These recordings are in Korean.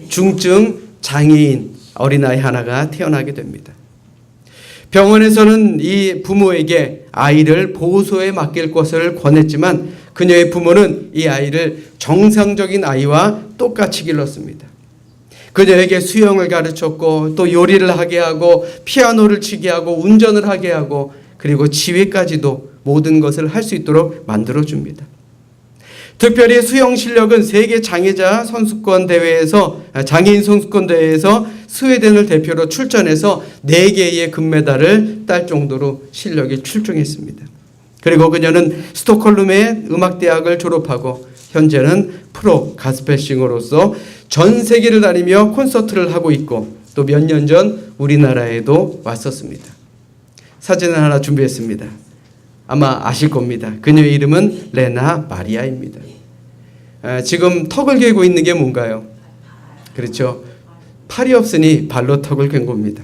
중증 장애인 어린아이 하나가 태어나게 됩니다. 병원에서는 이 부모에게 아이를 보호소에 맡길 것을 권했지만 그녀의 부모는 이 아이를 정상적인 아이와 똑같이 길렀습니다. 그녀에게 수영을 가르쳤고 또 요리를 하게 하고 피아노를 치게 하고 운전을 하게 하고 그리고 지휘까지도 모든 것을 할 수 있도록 만들어줍니다. 특별히 수영 실력은 세계 장애자 선수권 대회에서 장애인 선수권 대회에서 스웨덴을 대표로 출전해서 4개의 금메달을 딸 정도로 실력이 출중했습니다. 그리고 그녀는 스톡홀름의 음악대학을 졸업하고 현재는 프로 가스펠싱어로서 전 세계를 다니며 콘서트를 하고 있고 또 몇 년 전 우리나라에도 왔었습니다. 사진을 하나 준비했습니다. 아마 아실 겁니다. 그녀의 이름은 레나 마리아입니다. 지금 턱을 괴고 있는 게 뭔가요? 그렇죠. 팔이 없으니 발로 턱을 괸 겁니다.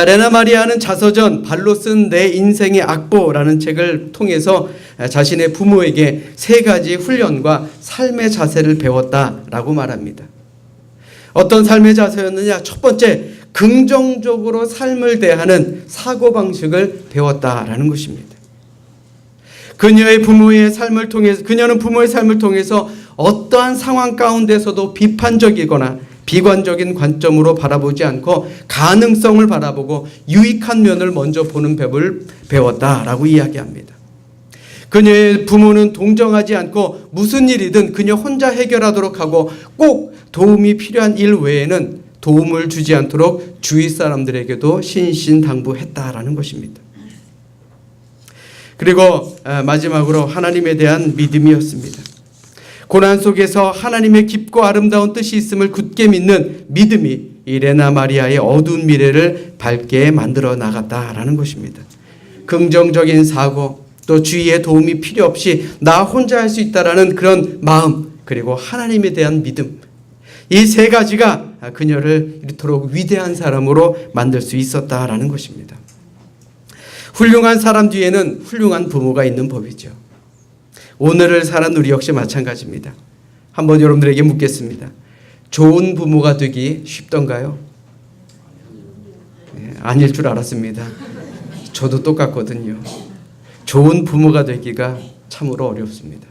레나 마리아는 자서전 발로 쓴 내 인생의 악보라는 책을 통해서 자신의 부모에게 3가지 훈련과 삶의 자세를 배웠다라고 말합니다. 어떤 삶의 자세였느냐? 첫 번째, 긍정적으로 삶을 대하는 사고방식을 배웠다라는 것입니다. 그녀는 부모의 삶을 통해서 어떠한 상황 가운데서도 비판적이거나 비관적인 관점으로 바라보지 않고 가능성을 바라보고 유익한 면을 먼저 보는 법을 배웠다라고 이야기합니다. 그녀의 부모는 동정하지 않고 무슨 일이든 그녀 혼자 해결하도록 하고 꼭 도움이 필요한 일 외에는 도움을 주지 않도록 주위 사람들에게도 신신당부했다라는 것입니다. 그리고 마지막으로 하나님에 대한 믿음이었습니다. 고난 속에서 하나님의 깊고 아름다운 뜻이 있음을 굳게 믿는 믿음이 이 레나 마리아의 어두운 미래를 밝게 만들어 나갔다라는 것입니다. 긍정적인 사고, 또 주위의 도움이 필요 없이 나 혼자 할 수 있다라는 그런 마음, 그리고 하나님에 대한 믿음, 이 3가지가 그녀를 이토록 위대한 사람으로 만들 수 있었다라는 것입니다. 훌륭한 사람 뒤에는 훌륭한 부모가 있는 법이죠. 오늘을 사는 우리 역시 마찬가지입니다. 한번 여러분들에게 묻겠습니다. 좋은 부모가 되기 쉽던가요? 아닐 줄 알았습니다. 저도 똑같거든요. 좋은 부모가 되기가 참으로 어렵습니다.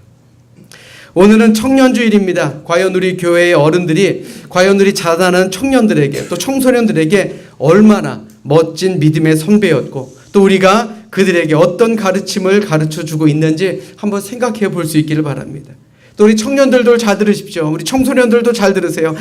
오늘은 청년주일입니다. 과연 우리 교회의 어른들이 과연 우리 자라나는 청년들에게 또 청소년들에게 얼마나 멋진 믿음의 선배였고 또 우리가 그들에게 어떤 가르침을 가르쳐주고 있는지 한번 생각해 볼 수 있기를 바랍니다. 또 우리 청년들도 잘 들으십시오. 우리 청소년들도 잘 들으세요.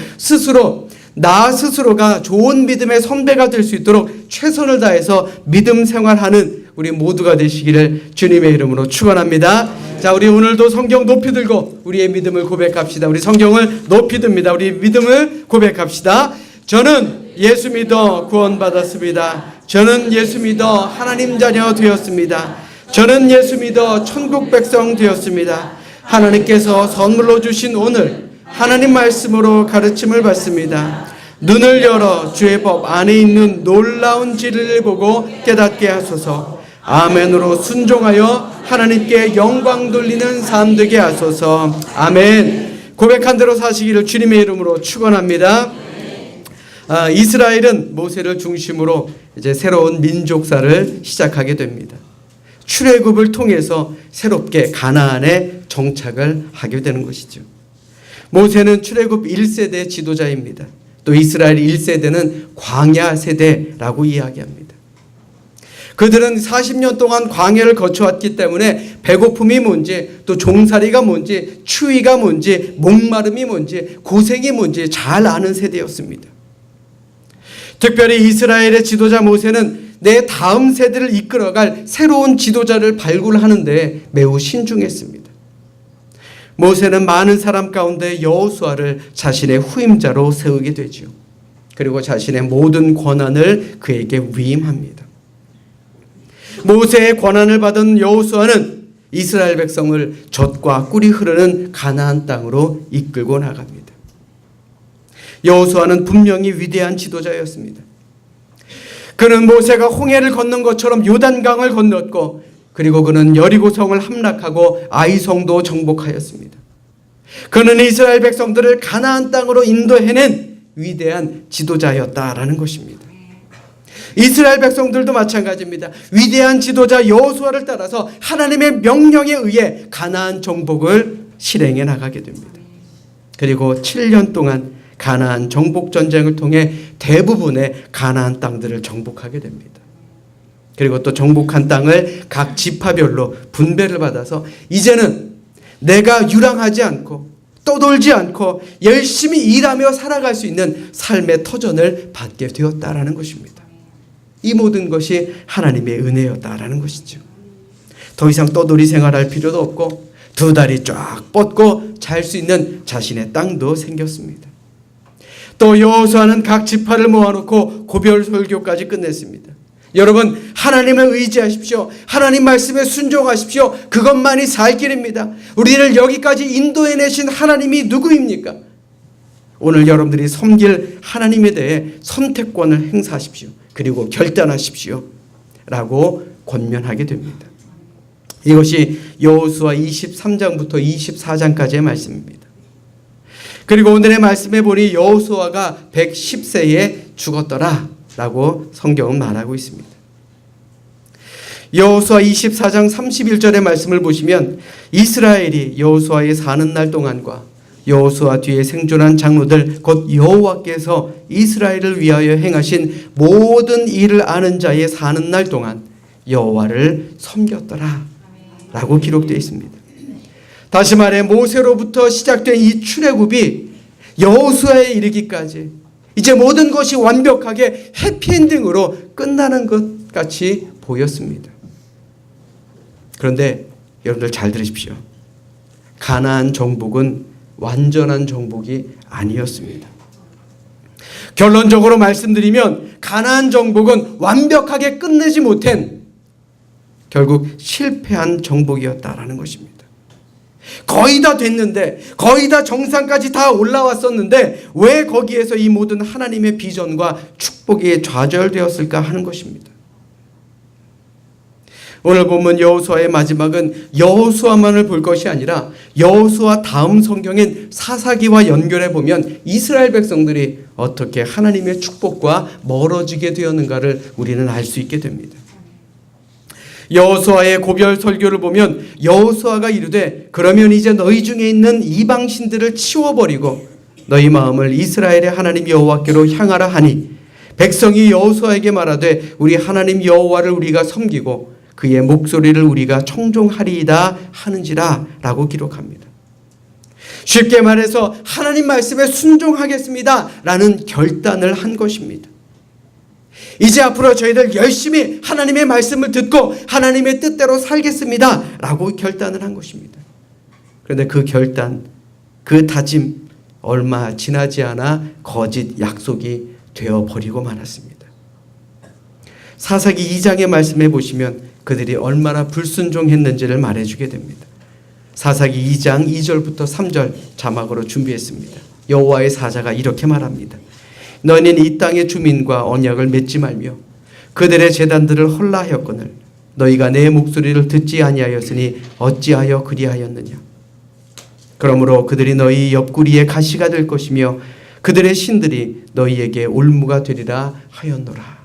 나 스스로가 좋은 믿음의 선배가 될 수 있도록 최선을 다해서 믿음 생활하는 우리 모두가 되시기를 주님의 이름으로 축원합니다. 자, 우리 오늘도 성경 높이 들고 우리의 믿음을 고백합시다. 우리 성경을 높이 듭니다. 우리 믿음을 고백합시다. 저는 예수 믿어 구원받았습니다. 저는 예수 믿어 하나님 자녀 되었습니다. 저는 예수 믿어 천국 백성 되었습니다. 하나님께서 선물로 주신 오늘 하나님 말씀으로 가르침을 받습니다. 눈을 열어 주의 법 안에 있는 놀라운 진리를 보고 깨닫게 하소서. 아멘으로 순종하여 하나님께 영광 돌리는 삶 되게 하소서. 아멘. 고백한 대로 사시기를 주님의 이름으로 축원합니다. 이스라엘은 모세를 중심으로 이제 새로운 민족사를 시작하게 됩니다. 출애굽을 통해서 새롭게 가나안에 정착을 하게 되는 것이죠. 모세는 출애굽 1세대 지도자입니다. 또 이스라엘 1세대는 광야 세대라고 이야기합니다. 그들은 40년 동안 광야를 거쳐왔기 때문에 배고픔이 뭔지 또 종살이가 뭔지 추위가 뭔지 목마름이 뭔지 고생이 뭔지 잘 아는 세대였습니다. 특별히 이스라엘의 지도자 모세는 내 다음 세대를 이끌어갈 새로운 지도자를 발굴하는 데 매우 신중했습니다. 모세는 많은 사람 가운데 여호수아를 자신의 후임자로 세우게 되죠. 그리고 자신의 모든 권한을 그에게 위임합니다. 모세의 권한을 받은 여호수아는 이스라엘 백성을 젖과 꿀이 흐르는 가나안 땅으로 이끌고 나갑니다. 여호수아는 분명히 위대한 지도자였습니다. 그는 모세가 홍해를 건넌 것처럼 요단강을 건넜고 그리고 그는 여리고성을 함락하고 아이성도 정복하였습니다. 그는 이스라엘 백성들을 가나안 땅으로 인도해낸 위대한 지도자였다라는 것입니다. 이스라엘 백성들도 마찬가지입니다. 위대한 지도자 여호수아를 따라서 하나님의 명령에 의해 가나안 정복을 실행해 나가게 됩니다. 그리고 7년 동안 가나안 정복 전쟁을 통해 대부분의 가나안 땅들을 정복하게 됩니다. 그리고 또 정복한 땅을 각 지파별로 분배를 받아서 이제는 내가 유랑하지 않고 떠돌지 않고 열심히 일하며 살아갈 수 있는 삶의 터전을 받게 되었다라는 것입니다. 이 모든 것이 하나님의 은혜였다라는 것이죠. 더 이상 떠돌이 생활할 필요도 없고 두 다리 쫙 뻗고 잘 수 있는 자신의 땅도 생겼습니다. 또 여호수아는 각 지파를 모아놓고 고별 설교까지 끝냈습니다. 여러분, 하나님을 의지하십시오. 하나님 말씀에 순종하십시오. 그것만이 살 길입니다. 우리를 여기까지 인도해내신 하나님이 누구입니까? 오늘 여러분들이 섬길 하나님에 대해 선택권을 행사하십시오. 그리고 결단하십시오. 라고 권면하게 됩니다. 이것이 여호수아 23장부터 24장까지의 말씀입니다. 그리고 오늘의 말씀에 보니 여호수아가 110세에 죽었더라 라고 성경은 말하고 있습니다. 여호수아 24장 31절의 말씀을 보시면 이스라엘이 여호수아의 사는 날 동안과 여호수아 뒤에 생존한 장로들 곧 여호와께서 이스라엘을 위하여 행하신 모든 일을 아는 자의 사는 날 동안 여호와를 섬겼더라 라고 기록되어 있습니다. 다시 말해 모세로부터 시작된 이 출애굽이 여호수아에 이르기까지 이제 모든 것이 완벽하게 해피엔딩으로 끝나는 것 같이 보였습니다. 그런데 여러분들 잘 들으십시오. 가나안 정복은 완전한 정복이 아니었습니다. 결론적으로 말씀드리면 가나안 정복은 완벽하게 끝내지 못한 결국 실패한 정복이었다라는 것입니다. 거의 다 됐는데, 거의 다 정상까지 다 올라왔었는데 왜 거기에서 이 모든 하나님의 비전과 축복이 좌절되었을까 하는 것입니다. 오늘 본문 여호수아의 마지막은 여호수아만을 볼 것이 아니라 여호수아 다음 성경인 사사기와 연결해 보면 이스라엘 백성들이 어떻게 하나님의 축복과 멀어지게 되었는가를 우리는 알 수 있게 됩니다. 여호수아의 고별 설교를 보면 여호수아가 이르되 그러면 이제 너희 중에 있는 이방신들을 치워버리고 너희 마음을 이스라엘의 하나님 여호와께로 향하라 하니 백성이 여호수아에게 말하되 우리 하나님 여호와를 우리가 섬기고 그의 목소리를 우리가 청종하리이다 하는지라 라고 기록합니다. 쉽게 말해서 하나님 말씀에 순종하겠습니다 라는 결단을 한 것입니다. 이제 앞으로 저희들 열심히 하나님의 말씀을 듣고 하나님의 뜻대로 살겠습니다 라고 결단을 한 것입니다. 그런데 그 결단, 그 다짐 얼마 지나지 않아 거짓 약속이 되어버리고 말았습니다. 사사기 2장의 말씀에 보시면 그들이 얼마나 불순종했는지를 말해주게 됩니다. 사사기 2장 2절부터 3절 자막으로 준비했습니다. 여호와의 사자가 이렇게 말합니다. 너희는 이 땅의 주민과 언약을 맺지 말며 그들의 제단들을 헐라하였거늘 너희가 내 목소리를 듣지 아니하였으니 어찌하여 그리하였느냐. 그러므로 그들이 너희 옆구리에 가시가 될 것이며 그들의 신들이 너희에게 올무가 되리라 하였노라.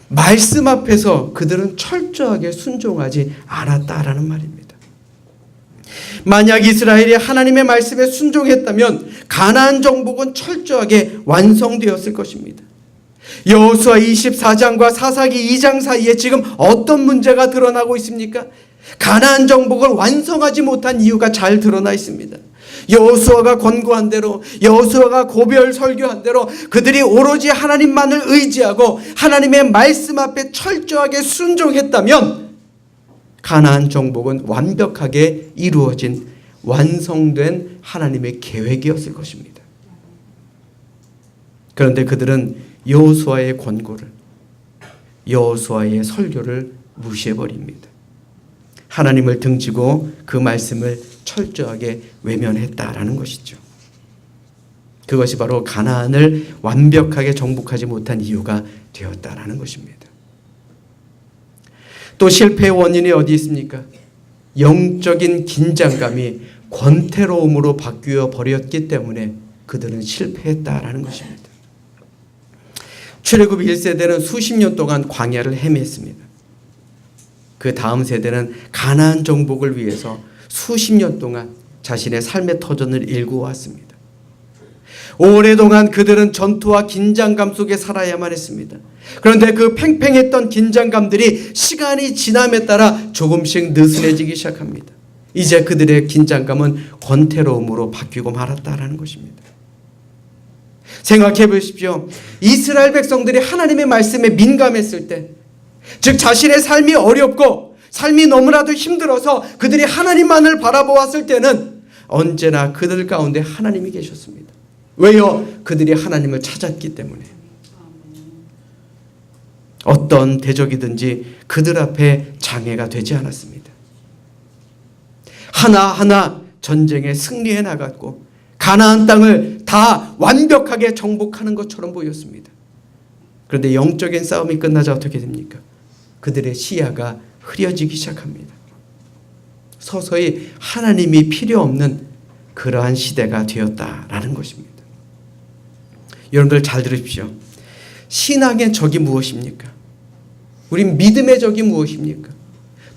말씀 앞에서 그들은 철저하게 순종하지 않았다라는 말입니다. 만약 이스라엘이 하나님의 말씀에 순종했다면 가나안 정복은 철저하게 완성되었을 것입니다. 여호수아 24장과 사사기 2장 사이에 지금 어떤 문제가 드러나고 있습니까? 가나안 정복을 완성하지 못한 이유가 잘 드러나 있습니다. 여호수아가 권고한 대로, 여호수아가 고별 설교한 대로 그들이 오로지 하나님만을 의지하고 하나님의 말씀 앞에 철저하게 순종했다면 가나안 정복은 완벽하게 이루어진 완성된 하나님의 계획이었을 것입니다. 그런데 그들은 여호수아의 권고를, 여호수아의 설교를 무시해버립니다. 하나님을 등지고 그 말씀을 철저하게 외면했다라는 것이죠. 그것이 바로 가나안을 완벽하게 정복하지 못한 이유가 되었다라는 것입니다. 또 실패의 원인이 어디 있습니까? 영적인 긴장감이 권태로움으로 바뀌어 버렸기 때문에 그들은 실패했다라는 것입니다. 출애굽 1세대는 수십 년 동안 광야를 헤맸습니다. 그 다음 세대는 가나안 정복을 위해서 수십 년 동안 자신의 삶의 터전을 일구어왔습니다. 오랫동안 그들은 전투와 긴장감 속에 살아야만 했습니다. 그런데 그 팽팽했던 긴장감들이 시간이 지남에 따라 조금씩 느슨해지기 시작합니다. 이제 그들의 긴장감은 권태로움으로 바뀌고 말았다라는 것입니다. 생각해 보십시오. 이스라엘 백성들이 하나님의 말씀에 민감했을 때, 즉 자신의 삶이 어렵고 삶이 너무나도 힘들어서 그들이 하나님만을 바라보았을 때는 언제나 그들 가운데 하나님이 계셨습니다. 왜요? 그들이 하나님을 찾았기 때문에. 어떤 대적이든지 그들 앞에 장애가 되지 않았습니다. 하나하나 전쟁에 승리해 나갔고 가나안 땅을 다 완벽하게 정복하는 것처럼 보였습니다. 그런데 영적인 싸움이 끝나자 어떻게 됩니까? 그들의 시야가 흐려지기 시작합니다. 서서히 하나님이 필요 없는 그러한 시대가 되었다라는 것입니다. 여러분들 잘 들으십시오. 신앙의 적이 무엇입니까? 우리 믿음의 적이 무엇입니까?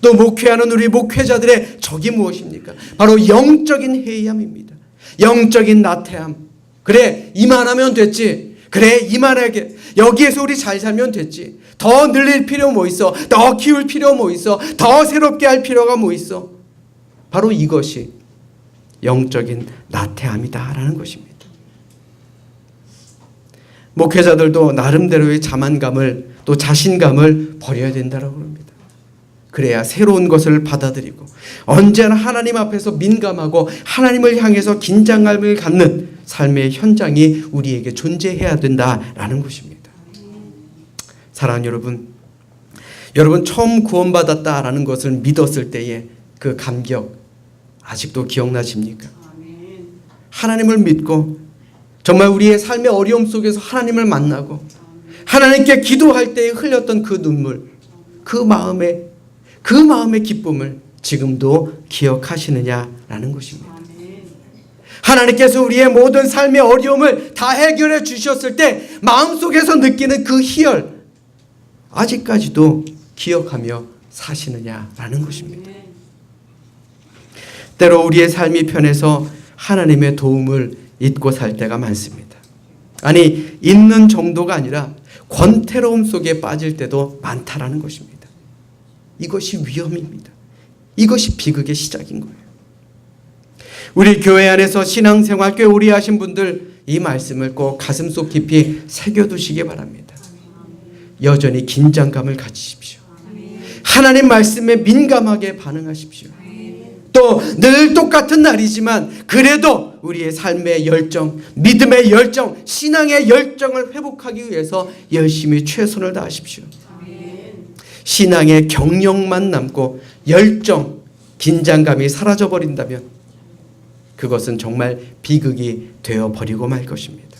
또 목회하는 우리 목회자들의 적이 무엇입니까? 바로 영적인 해이함입니다. 영적인 나태함. 그래, 이만하면 됐지. 그래, 이만하게. 여기에서 우리 잘 살면 됐지. 더 늘릴 필요 뭐 있어? 더 키울 필요 뭐 있어? 더 새롭게 할 필요가 뭐 있어? 바로 이것이 영적인 나태함이다라는 것입니다. 목회자들도 나름대로의 자만감을 또 자신감을 버려야 된다고 합니다. 그래야 새로운 것을 받아들이고 언제나 하나님 앞에서 민감하고 하나님을 향해서 긴장감을 갖는 삶의 현장이 우리에게 존재해야 된다라는 것입니다. 사랑하는 여러분 처음 구원받았다라는 것을 믿었을 때의 그 감격 아직도 기억나십니까? 하나님을 믿고 정말 우리의 삶의 어려움 속에서 하나님을 만나고 하나님께 기도할 때에 흘렸던 그 눈물, 그 마음의 기쁨을 지금도 기억하시느냐라는 것입니다. 하나님께서 우리의 모든 삶의 어려움을 다 해결해 주셨을 때 마음속에서 느끼는 그 희열 아직까지도 기억하며 사시느냐라는 것입니다. 때로 우리의 삶이 편해서 하나님의 도움을 잊고 살 때가 많습니다. 아니, 잊는 정도가 아니라 권태로움 속에 빠질 때도 많다라는 것입니다. 이것이 위험입니다. 이것이 비극의 시작인 거예요. 우리 교회 안에서 신앙생활 꽤 오래 하신 분들 이 말씀을 꼭 가슴속 깊이 새겨두시기 바랍니다. 여전히 긴장감을 가지십시오. 하나님 말씀에 민감하게 반응하십시오. 또 늘 똑같은 날이지만 그래도 우리의 삶의 열정, 믿음의 열정, 신앙의 열정을 회복하기 위해서 열심히 최선을 다하십시오. 신앙의 경력만 남고 열정, 긴장감이 사라져버린다면 그것은 정말 비극이 되어버리고 말 것입니다.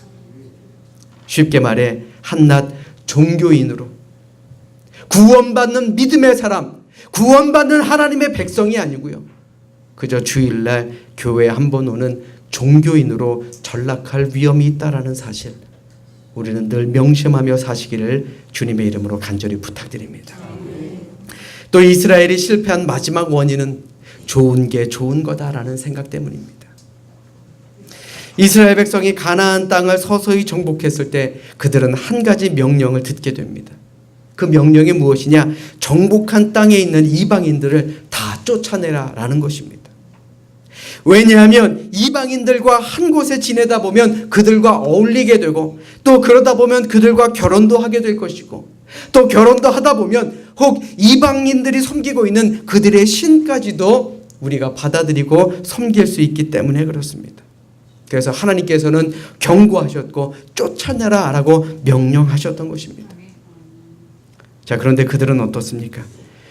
쉽게 말해 한낱 종교인으로 구원받는 믿음의 사람, 구원받는 하나님의 백성이 아니고요. 그저 주일날 교회에 한번 오는 종교인으로 전락할 위험이 있다라는 사실 우리는 늘 명심하며 사시기를 주님의 이름으로 간절히 부탁드립니다. 또 이스라엘이 실패한 마지막 원인은 좋은 게 좋은 거다라는 생각 때문입니다. 이스라엘 백성이 가나안 땅을 서서히 정복했을 때 그들은 한 가지 명령을 듣게 됩니다. 그 명령이 무엇이냐? 정복한 땅에 있는 이방인들을 다 쫓아내라라는 것입니다. 왜냐하면 이방인들과 한 곳에 지내다 보면 그들과 어울리게 되고 또 그러다 보면 그들과 결혼도 하게 될 것이고 또 결혼도 하다 보면 혹 이방인들이 섬기고 있는 그들의 신까지도 우리가 받아들이고 섬길 수 있기 때문에 그렇습니다. 그래서 하나님께서는 경고하셨고 쫓아내라라고 명령하셨던 것입니다. 자, 그런데 그들은 어떻습니까?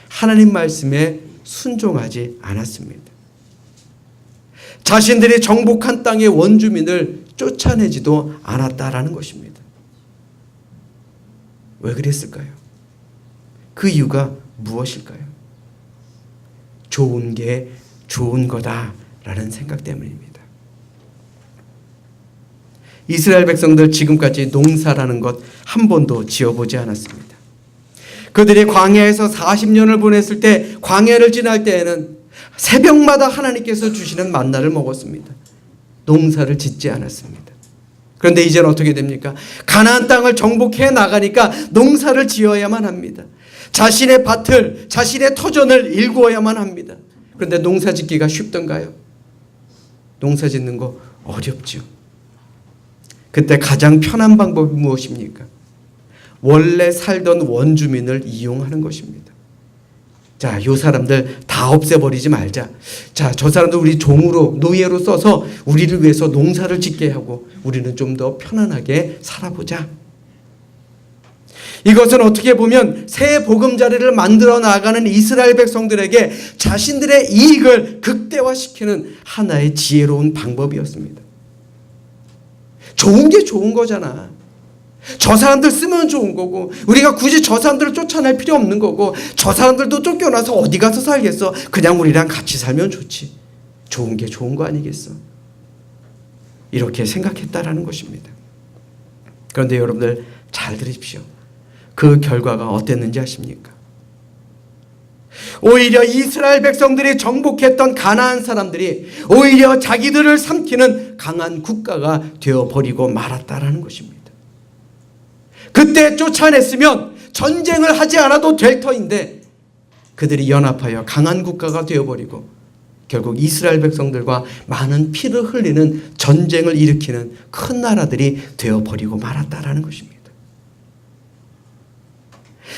하나님 말씀에 순종하지 않았습니다. 자신들이 정복한 땅의 원주민을 쫓아내지도 않았다라는 것입니다. 왜 그랬을까요? 그 이유가 무엇일까요? 좋은 게 좋은 거다 라는 생각 때문입니다. 이스라엘 백성들 지금까지 농사라는 것 한 번도 지어보지 않았습니다. 그들이 광야에서 40년을 보냈을 때, 광야를 지날 때에는 새벽마다 하나님께서 주시는 만나를 먹었습니다. 농사를 짓지 않았습니다. 그런데 이제는 어떻게 됩니까? 가나안 땅을 정복해 나가니까 농사를 지어야만 합니다. 자신의 밭을, 자신의 터전을 일구어야만 합니다. 그런데 농사 짓기가 쉽던가요? 농사 짓는 거 어렵죠. 그때 가장 편한 방법이 무엇입니까? 원래 살던 원주민을 이용하는 것입니다. 자, 이 사람들 다 없애버리지 말자. 자, 저 사람들 우리 종으로, 노예로 써서 우리를 위해서 농사를 짓게 하고 우리는 좀 더 편안하게 살아보자. 이것은 어떻게 보면 새 보금자리를 만들어 나가는 이스라엘 백성들에게 자신들의 이익을 극대화시키는 하나의 지혜로운 방법이었습니다. 좋은 게 좋은 거잖아. 저 사람들 쓰면 좋은 거고, 우리가 굳이 저 사람들을 쫓아낼 필요 없는 거고, 저 사람들도 쫓겨나서 어디 가서 살겠어. 그냥 우리랑 같이 살면 좋지. 좋은 게 좋은 거 아니겠어. 이렇게 생각했다라는 것입니다. 그런데 여러분들 잘 들으십시오. 그 결과가 어땠는지 아십니까? 오히려 이스라엘 백성들이 정복했던 가나안 사람들이 오히려 자기들을 삼키는 강한 국가가 되어버리고 말았다라는 것입니다. 그때 쫓아냈으면 전쟁을 하지 않아도 될 터인데 그들이 연합하여 강한 국가가 되어버리고 결국 이스라엘 백성들과 많은 피를 흘리는 전쟁을 일으키는 큰 나라들이 되어버리고 말았다라는 것입니다.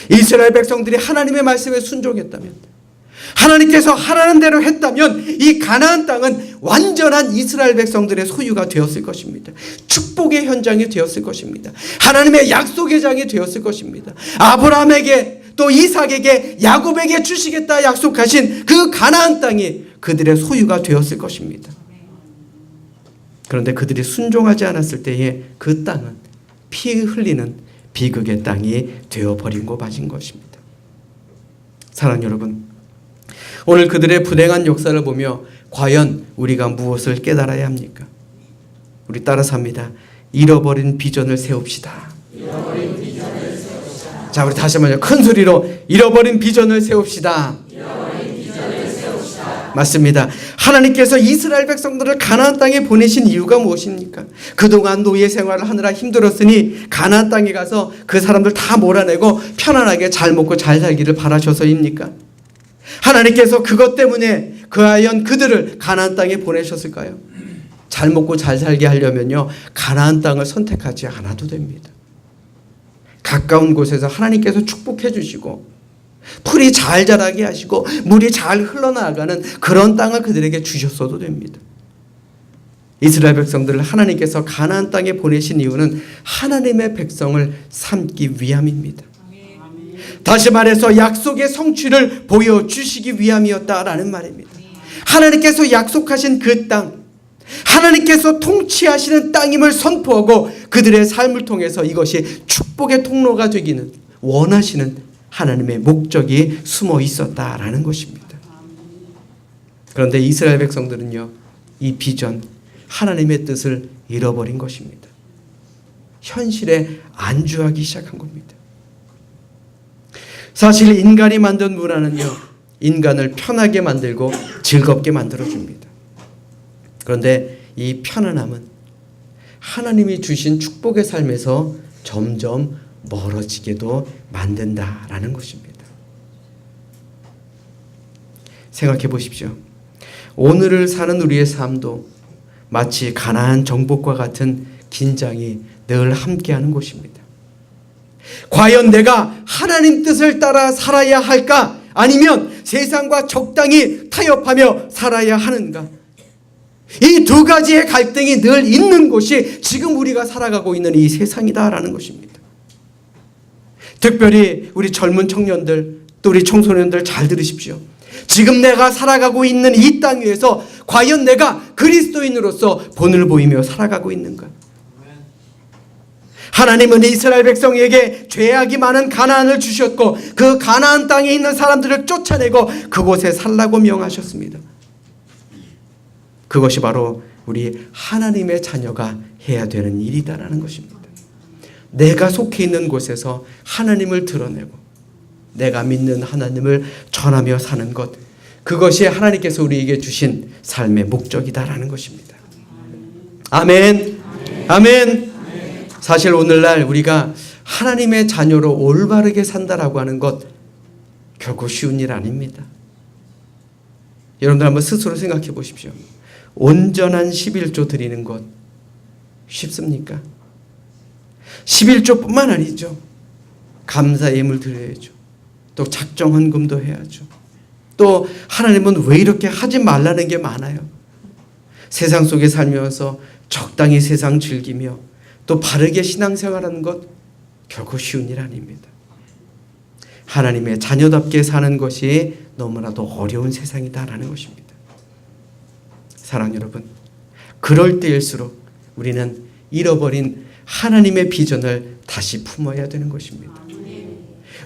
이스라엘 백성들이 하나님의 말씀에 순종했다면, 하나님께서 하라는 대로 했다면 이 가나안 땅은 완전한 이스라엘 백성들의 소유가 되었을 것입니다. 축복의 현장이 되었을 것입니다. 하나님의 약속의 장이 되었을 것입니다. 아브라함에게 또 이삭에게 야곱에게 주시겠다 약속하신 그 가나안 땅이 그들의 소유가 되었을 것입니다. 그런데 그들이 순종하지 않았을 때에 그 땅은 피 흘리는 비극의 땅이 되어버리고 마신 것입니다. 사랑하는 여러분, 오늘 그들의 불행한 역사를 보며 과연 우리가 무엇을 깨달아야 합니까? 우리 따라서 합니다. 잃어버린 비전을 세웁시다. 자, 우리 다시 한번 큰 소리로 잃어버린 비전을 세웁시다. 맞습니다. 하나님께서 이스라엘 백성들을 가나안 땅에 보내신 이유가 무엇입니까? 그동안 노예 생활을 하느라 힘들었으니 가나안 땅에 가서 그 사람들 다 몰아내고 편안하게 잘 먹고 잘 살기를 바라셔서입니까? 하나님께서 그것 때문에 과연 그들을 가나안 땅에 보내셨을까요? 잘 먹고 잘 살게 하려면요, 가나안 땅을 선택하지 않아도 됩니다. 가까운 곳에서 하나님께서 축복해 주시고 풀이 잘 자라게 하시고 물이 잘 흘러나가는 그런 땅을 그들에게 주셨어도 됩니다. 이스라엘 백성들을 하나님께서 가나안 땅에 보내신 이유는 하나님의 백성을 삼기 위함입니다. 다시 말해서 약속의 성취를 보여주시기 위함이었다라는 말입니다. 하나님께서 약속하신 그 땅, 하나님께서 통치하시는 땅임을 선포하고 그들의 삶을 통해서 이것이 축복의 통로가 되기는 원하시는 하나님의 목적이 숨어 있었다라는 것입니다. 그런데 이스라엘 백성들은요, 이 비전, 하나님의 뜻을 잃어버린 것입니다. 현실에 안주하기 시작한 겁니다. 사실 인간이 만든 문화는요, 인간을 편하게 만들고 즐겁게 만들어줍니다. 그런데 이 편안함은 하나님이 주신 축복의 삶에서 점점 멀어지게도 만든다라는 것입니다. 생각해 보십시오. 오늘을 사는 우리의 삶도 마치 가나안 정복과 같은 긴장이 늘 함께하는 곳입니다. 과연 내가 하나님 뜻을 따라 살아야 할까? 아니면 세상과 적당히 타협하며 살아야 하는가? 이 두 가지의 갈등이 늘 있는 곳이 지금 우리가 살아가고 있는 이 세상이다라는 것입니다. 특별히 우리 젊은 청년들, 또 우리 청소년들 잘 들으십시오. 지금 내가 살아가고 있는 이 땅 위에서 과연 내가 그리스도인으로서 본을 보이며 살아가고 있는가? 하나님은 이스라엘 백성에게 죄악이 많은 가나안을 주셨고 그 가나안 땅에 있는 사람들을 쫓아내고 그곳에 살라고 명하셨습니다. 그것이 바로 우리 하나님의 자녀가 해야 되는 일이다라는 것입니다. 내가 속해 있는 곳에서 하나님을 드러내고 내가 믿는 하나님을 전하며 사는 것, 그것이 하나님께서 우리에게 주신 삶의 목적이다라는 것입니다. 아멘. 아멘. 사실 오늘날 우리가 하나님의 자녀로 올바르게 산다라고 하는 것 결코 쉬운 일 아닙니다. 여러분들 한번 스스로 생각해 보십시오. 온전한 11조 드리는 것 쉽습니까? 11조뿐만 아니죠. 감사 예물 드려야죠. 또 작정 헌금도 해야죠. 또 하나님은 왜 이렇게 하지 말라는 게 많아요. 세상 속에 살면서 적당히 세상 즐기며 또 바르게 신앙생활하는 것 결코 쉬운 일 아닙니다. 하나님의 자녀답게 사는 것이 너무나도 어려운 세상이다라는 것입니다. 사랑하는 여러분, 그럴 때일수록 우리는 잃어버린 하나님의 비전을 다시 품어야 되는 것입니다.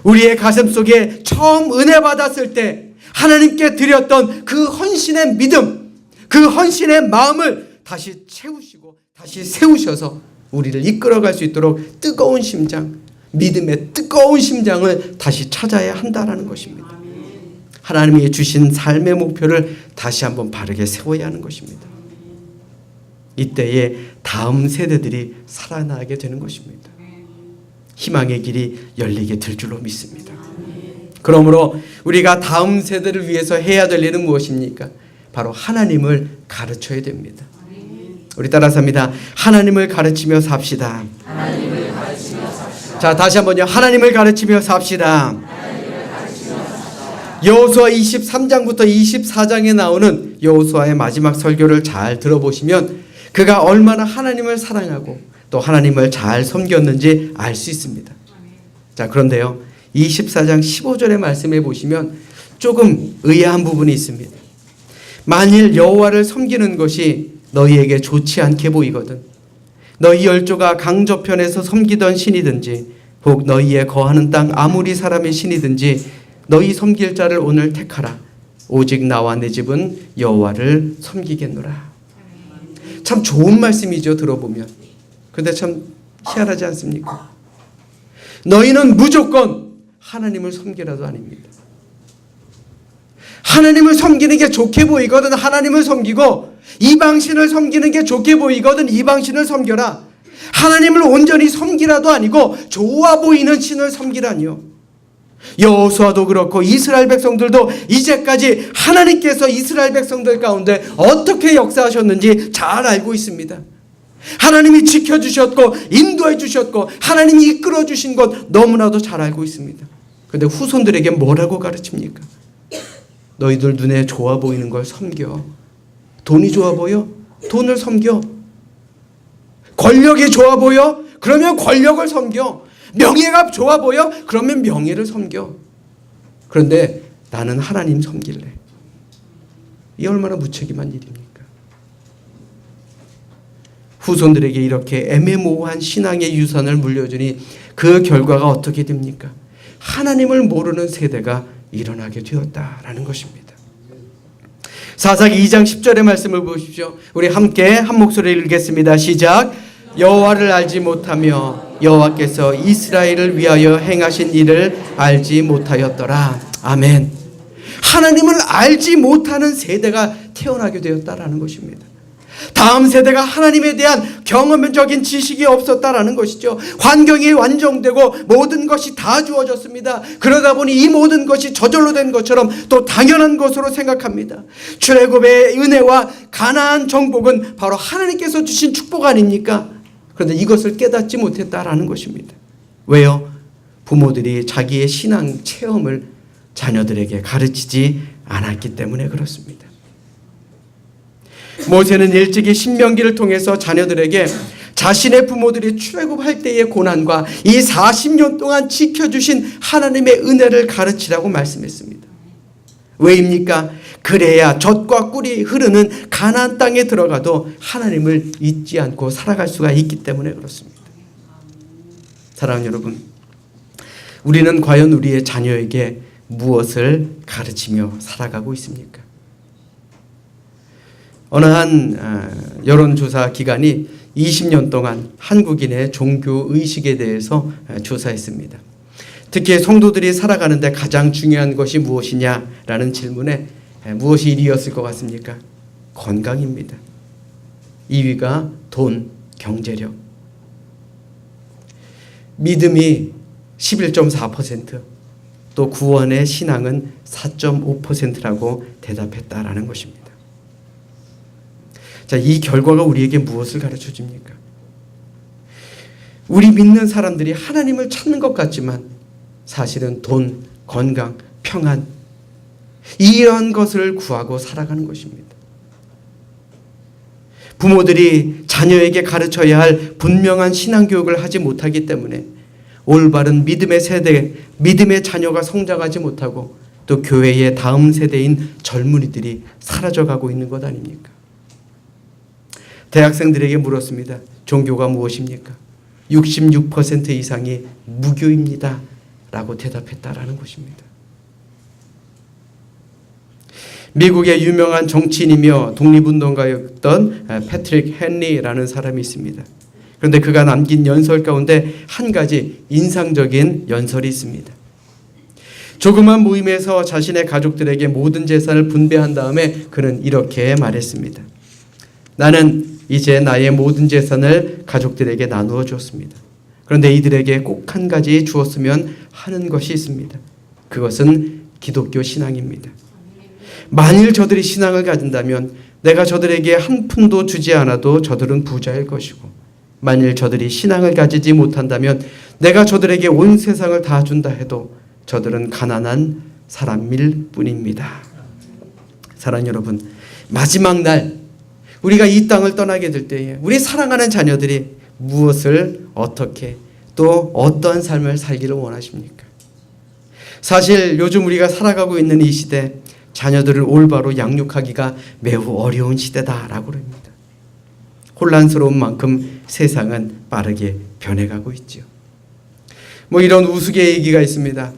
우리의 가슴 속에 처음 은혜 받았을 때 하나님께 드렸던 그 헌신의 믿음, 그 헌신의 마음을 다시 채우시고 다시 세우셔서 우리를 이끌어갈 수 있도록 뜨거운 심장, 믿음의 뜨거운 심장을 다시 찾아야 한다는 것입니다. 하나님이 주신 삶의 목표를 다시 한번 바르게 세워야 하는 것입니다. 이때에 다음 세대들이 살아나게 되는 것입니다. 희망의 길이 열리게 될 줄로 믿습니다. 그러므로 우리가 다음 세대를 위해서 해야 될 일은 무엇입니까? 바로 하나님을 가르쳐야 됩니다. 우리 따라서 합니다. 하나님을 가르치며 삽시다. 하나님을 가르치며 삽시다. 자, 다시 한번요. 하나님을 가르치며 삽시다. 여호수아 23장부터 24장에 나오는 여호수아의 마지막 설교를 잘 들어보시면 그가 얼마나 하나님을 사랑하고 또 하나님을 잘 섬겼는지 알 수 있습니다. 자, 그런데요. 24장 15절의 말씀에 보시면 조금 의아한 부분이 있습니다. 만일 여호와를 섬기는 것이 너희에게 좋지 않게 보이거든 너희 열조가 강저편에서 섬기던 신이든지 혹 너희의 거하는 땅 아무리 사람의 신이든지 너희 섬길 자를 오늘 택하라. 오직 나와 내 집은 여호와를 섬기겠노라. 참 좋은 말씀이죠, 들어보면. 근데 참 희한하지 않습니까? 너희는 무조건 하나님을 섬기라도 아닙니다. 하나님을 섬기는 게 좋게 보이거든 하나님을 섬기고, 이방신을 섬기는 게 좋게 보이거든 이방신을 섬겨라. 하나님을 온전히 섬기라도 아니고 좋아 보이는 신을 섬기라니요. 여호수아도 그렇고 이스라엘 백성들도 이제까지 하나님께서 이스라엘 백성들 가운데 어떻게 역사하셨는지 잘 알고 있습니다. 하나님이 지켜주셨고 인도해 주셨고 하나님이 이끌어 주신 것 너무나도 잘 알고 있습니다. 그런데 후손들에게 뭐라고 가르칩니까? 너희들 눈에 좋아 보이는 걸 섬겨. 돈이 좋아 보여? 돈을 섬겨. 권력이 좋아 보여? 그러면 권력을 섬겨. 명예가 좋아 보여? 그러면 명예를 섬겨. 그런데 나는 하나님 섬길래. 이 얼마나 무책임한 일입니까? 후손들에게 이렇게 애매모호한 신앙의 유산을 물려주니 그 결과가 어떻게 됩니까? 하나님을 모르는 세대가 일어나게 되었다라는 것입니다. 사사기 2장 10절의 말씀을 보십시오. 우리 함께 한 목소리를 읽겠습니다. 시작. 여호와를 알지 못하며 여호와께서 이스라엘을 위하여 행하신 일을 알지 못하였더라. 아멘. 하나님을 알지 못하는 세대가 태어나게 되었다라는 것입니다. 다음 세대가 하나님에 대한 경험적인 지식이 없었다라는 것이죠. 환경이 완성되고 모든 것이 다 주어졌습니다. 그러다 보니 이 모든 것이 저절로 된 것처럼 또 당연한 것으로 생각합니다. 출애굽의 은혜와 가나안 정복은 바로 하나님께서 주신 축복 아닙니까? 그런데 이것을 깨닫지 못했다라는 것입니다. 왜요? 부모들이 자기의 신앙 체험을 자녀들에게 가르치지 않았기 때문에 그렇습니다. 모세는 일찍이 신명기를 통해서 자녀들에게 자신의 부모들이 출애굽할 때의 고난과 이 40년 동안 지켜주신 하나님의 은혜를 가르치라고 말씀했습니다. 왜입니까? 그래야 젖과 꿀이 흐르는 가나안 땅에 들어가도 하나님을 잊지 않고 살아갈 수가 있기 때문에 그렇습니다. 사랑하는 여러분, 우리는 과연 우리의 자녀에게 무엇을 가르치며 살아가고 있습니까? 어느 한 여론조사 기관이 20년 동안 한국인의 종교 의식에 대해서 조사했습니다. 특히 성도들이 살아가는데 가장 중요한 것이 무엇이냐라는 질문에 무엇이 1위였을 것 같습니까? 건강입니다. 2위가 돈, 경제력. 믿음이 11.4%, 또 구원의 신앙은 4.5%라고 대답했다라는 것입니다. 자, 이 결과가 우리에게 무엇을 가르쳐 줍니까? 우리 믿는 사람들이 하나님을 찾는 것 같지만 사실은 돈, 건강, 평안 이런 것을 구하고 살아가는 것입니다. 부모들이 자녀에게 가르쳐야 할 분명한 신앙교육을 하지 못하기 때문에 올바른 믿음의 세대, 믿음의 자녀가 성장하지 못하고 또 교회의 다음 세대인 젊은이들이 사라져가고 있는 것 아닙니까? 대학생들에게 물었습니다. 종교가 무엇입니까? 66% 이상이 무교입니다 라고 대답했다라는 것입니다. 미국의 유명한 정치인이며 독립운동가였던 패트릭 헨리라는 사람이 있습니다. 그런데 그가 남긴 연설 가운데 한 가지 인상적인 연설이 있습니다. 조그만 모임에서 자신의 가족들에게 모든 재산을 분배한 다음에 그는 이렇게 말했습니다. 나는 이제 나의 모든 재산을 가족들에게 나누어 주었습니다. 그런데 이들에게 꼭 한 가지 주었으면 하는 것이 있습니다. 그것은 기독교 신앙입니다. 만일 저들이 신앙을 가진다면 내가 저들에게 한 푼도 주지 않아도 저들은 부자일 것이고, 만일 저들이 신앙을 가지지 못한다면 내가 저들에게 온 세상을 다 준다 해도 저들은 가난한 사람일 뿐입니다. 사랑하는 여러분, 마지막 날 우리가 이 땅을 떠나게 될 때에 우리 사랑하는 자녀들이 무엇을 어떻게 또 어떠한 삶을 살기를 원하십니까? 사실 요즘 우리가 살아가고 있는 이 시대, 자녀들을 올바로 양육하기가 매우 어려운 시대다라고 합니다. 혼란스러운 만큼 세상은 빠르게 변해가고 있죠. 뭐 이런 우스개 얘기가 있습니다.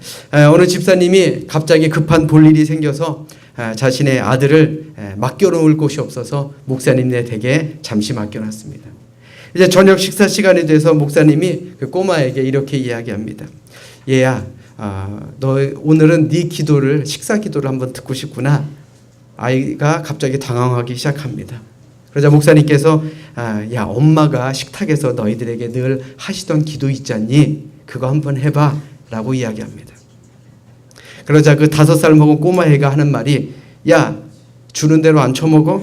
어느 집사님이 갑자기 급한 볼일이 생겨서 자신의 아들을 맡겨놓을 곳이 없어서 목사님네 댁에 잠시 맡겨놨습니다. 이제 저녁 식사 시간이 돼서 목사님이 그 꼬마에게 이렇게 이야기합니다. 얘야, 너 오늘은 네 기도를, 식사 기도를 한번 듣고 싶구나. 아이가 갑자기 당황하기 시작합니다. 그러자 목사님께서 야, 엄마가 식탁에서 너희들에게 늘 하시던 기도 있지 않니? 그거 한번 해봐 라고 이야기합니다. 그러자 그 5살 먹은 꼬마애가 하는 말이, 야, 주는 대로 안 처먹어?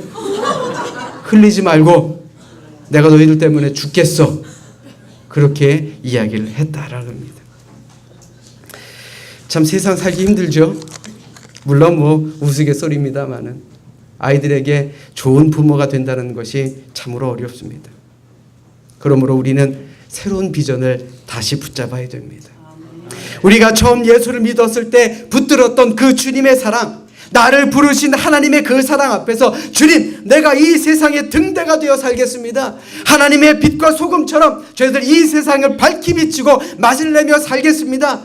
흘리지 말고 내가 너희들 때문에 죽겠어. 그렇게 이야기를 했다라고 합니다. 참 세상 살기 힘들죠. 물론 뭐 우스갯소리입니다만은 아이들에게 좋은 부모가 된다는 것이 참으로 어렵습니다. 그러므로 우리는 새로운 비전을 다시 붙잡아야 됩니다. 우리가 처음 예수를 믿었을 때 붙들었던 그 주님의 사랑, 나를 부르신 하나님의 그 사랑 앞에서 주님, 내가 이 세상의 등대가 되어 살겠습니다. 하나님의 빛과 소금처럼 저희들 이 세상을 밝히 비치고 맛을 내며 살겠습니다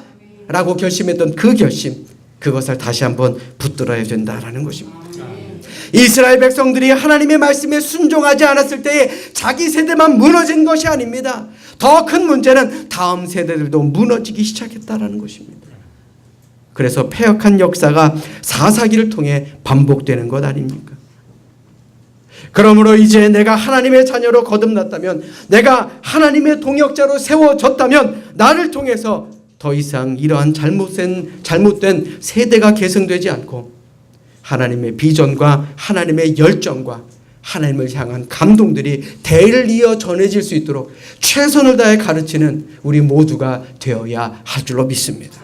라고 결심했던 그 결심, 그것을 다시 한번 붙들어야 된다라는 것입니다. 이스라엘 백성들이 하나님의 말씀에 순종하지 않았을 때에 자기 세대만 무너진 것이 아닙니다. 더 큰 문제는 다음 세대들도 무너지기 시작했다라는 것입니다. 그래서 패역한 역사가 사사기를 통해 반복되는 것 아닙니까? 그러므로 이제 내가 하나님의 자녀로 거듭났다면, 내가 하나님의 동역자로 세워졌다면 나를 통해서 더 이상 이러한 잘못된 세대가 계승되지 않고 하나님의 비전과 하나님의 열정과 하나님을 향한 감동들이 대를 이어 전해질 수 있도록 최선을 다해 가르치는 우리 모두가 되어야 할 줄로 믿습니다.